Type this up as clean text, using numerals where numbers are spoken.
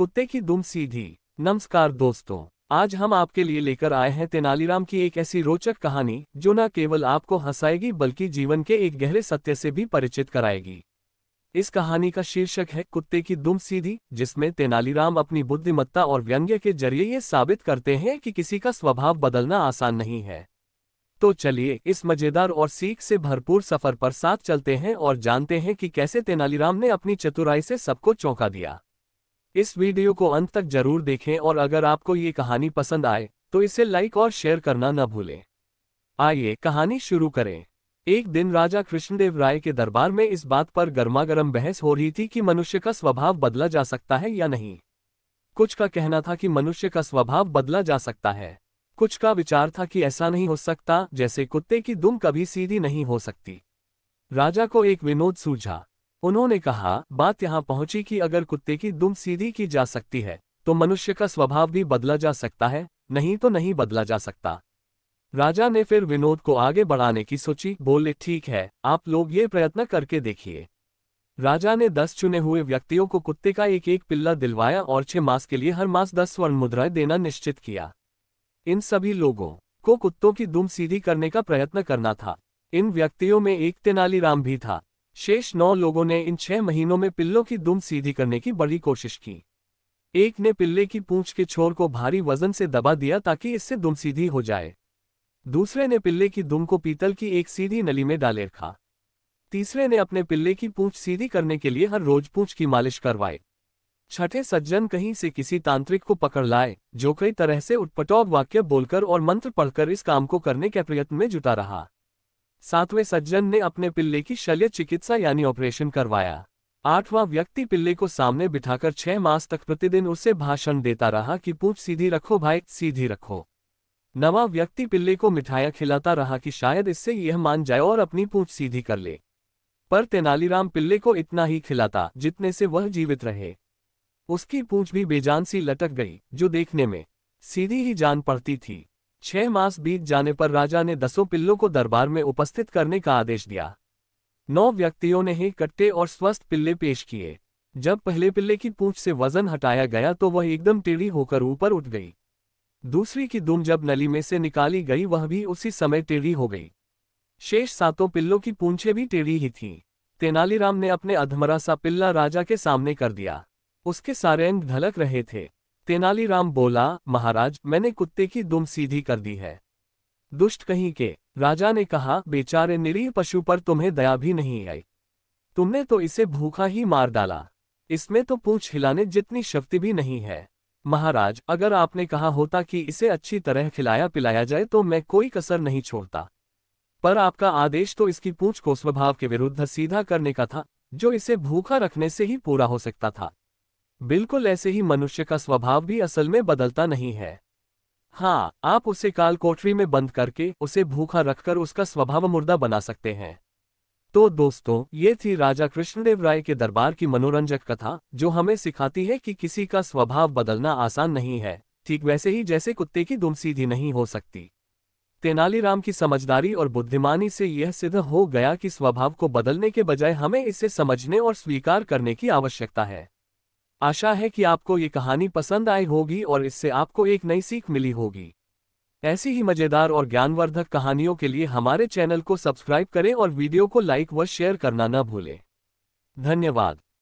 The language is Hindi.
कुत्ते की दुम सीधी। नमस्कार दोस्तों, आज हम आपके लिए लेकर आए हैं तेनालीराम की एक ऐसी रोचक कहानी जो न केवल आपको हंसाएगी बल्कि जीवन के एक गहरे सत्य से भी परिचित कराएगी। इस कहानी का शीर्षक है कुत्ते की दुम सीधी, जिसमें तेनालीराम अपनी बुद्धिमत्ता और व्यंग्य के जरिए ये साबित करते हैं कि किसी का स्वभाव बदलना आसान नहीं है। तो चलिए इस मजेदार और सीख से भरपूर सफर पर साथ चलते हैं और जानते हैं कि कैसे तेनालीराम ने अपनी चतुराई से सबको चौंका दिया। इस वीडियो को अंत तक जरूर देखें और अगर आपको ये कहानी पसंद आए तो इसे लाइक और शेयर करना न भूलें। आइए कहानी शुरू करें। एक दिन राजा कृष्णदेव राय के दरबार में इस बात पर गर्मागर्म बहस हो रही थी कि मनुष्य का स्वभाव बदला जा सकता है या नहीं। कुछ का कहना था कि मनुष्य का स्वभाव बदला जा सकता है, कुछ का विचार था कि ऐसा नहीं हो सकता, जैसे कुत्ते की दुम कभी सीधी नहीं हो सकती। राजा को एक विनोद सूझा। उन्होंने कहा, बात यहाँ पहुंची कि अगर कुत्ते की दुम सीधी की जा सकती है तो मनुष्य का स्वभाव भी बदला जा सकता है, नहीं तो नहीं बदला जा सकता। राजा ने फिर विनोद को आगे बढ़ाने की सोची। बोले, ठीक है, आप लोग ये प्रयत्न करके देखिए। राजा ने 10 चुने हुए व्यक्तियों को कुत्ते का एक एक पिल्ला दिलवाया और 6 मास के लिए हर मास 10 स्वर्ण मुद्राएं देना निश्चित किया। इन सभी लोगों को कुत्तों की दुम सीधी करने का प्रयत्न करना था। इन व्यक्तियों में एक तेनालीराम भी था। शेष 9 लोगों ने इन 6 महीनों में पिल्लों की दुम सीधी करने की बड़ी कोशिश की। एक ने पिल्ले की पूंछ के छोर को भारी वजन से दबा दिया ताकि इससे दुम सीधी हो जाए। दूसरे ने पिल्ले की दुम को पीतल की एक सीधी नली में डाले रखा। तीसरे ने अपने पिल्ले की पूंछ सीधी करने के लिए हर रोज पूंछ की मालिश करवाई। छठे सज्जन कहीं से किसी तांत्रिक को पकड़ लाए जो कई तरह से उटपटौग वाक्य बोलकर और मंत्र पढ़कर इस काम को करने के प्रयत्न में जुटा रहा। 7वें सज्जन ने अपने पिल्ले की शल्य चिकित्सा यानी ऑपरेशन करवाया। 8वां व्यक्ति पिल्ले को सामने बिठाकर 6 मास तक प्रतिदिन उसे भाषण देता रहा कि पूंछ सीधी रखो भाई, सीधी रखो। 9वां व्यक्ति पिल्ले को मिठाइयां खिलाता रहा कि शायद इससे यह मान जाए और अपनी पूंछ सीधी कर ले। पर तेनालीराम पिल्ले को इतना ही खिलाता जितने से वह जीवित रहे। उसकी पूंछ भी बेजान सी लटक गई, जो देखने में सीधी ही जान पड़ती थी। 6 मास बीत जाने पर राजा ने 10 पिल्लों को दरबार में उपस्थित करने का आदेश दिया। 9 व्यक्तियों ने ही कट्टे और स्वस्थ पिल्ले पेश किए। जब पहले पिल्ले की पूंछ से वजन हटाया गया तो वह एकदम टेढ़ी होकर ऊपर उठ गई। दूसरी की दुम जब नली में से निकाली गई वह भी उसी समय टेढ़ी हो गई। शेष 7 पिल्लों की पूंछें भी टेढ़ी ही थीं। तेनालीराम ने अपने अधमरा सा पिल्ला राजा के सामने कर दिया। उसके सारे अंग ढलक रहे थे। तेनालीराम बोला, महाराज, मैंने कुत्ते की दुम सीधी कर दी है। दुष्ट कहीं के, राजा ने कहा, बेचारे निरीह पशु पर तुम्हें दया भी नहीं आई। तुमने तो इसे भूखा ही मार डाला। इसमें तो पूंछ हिलाने जितनी शक्ति भी नहीं है। महाराज, अगर आपने कहा होता कि इसे अच्छी तरह खिलाया पिलाया जाए तो मैं कोई कसर नहीं छोड़ता, पर आपका आदेश तो इसकी पूंछ को स्वभाव के विरुद्ध सीधा करने का था, जो इसे भूखा रखने से ही पूरा हो सकता था। बिल्कुल ऐसे ही मनुष्य का स्वभाव भी असल में बदलता नहीं है। हाँ, आप उसे काल कोठरी में बंद करके उसे भूखा रखकर उसका स्वभाव मुर्दा बना सकते हैं। तो दोस्तों, ये थी राजा कृष्णदेव राय के दरबार की मनोरंजक कथा, जो हमें सिखाती है कि किसी का स्वभाव बदलना आसान नहीं है, ठीक वैसे ही जैसे कुत्ते की दुम सीधी नहीं हो सकती। तेनालीराम की समझदारी और बुद्धिमानी से यह सिद्ध हो गया कि स्वभाव को बदलने के बजाय हमें इसे समझने और स्वीकार करने की आवश्यकता है। आशा है कि आपको ये कहानी पसंद आई होगी और इससे आपको एक नई सीख मिली होगी। ऐसी ही मजेदार और ज्ञानवर्धक कहानियों के लिए हमारे चैनल को सब्सक्राइब करें और वीडियो को लाइक व शेयर करना न भूलें। धन्यवाद।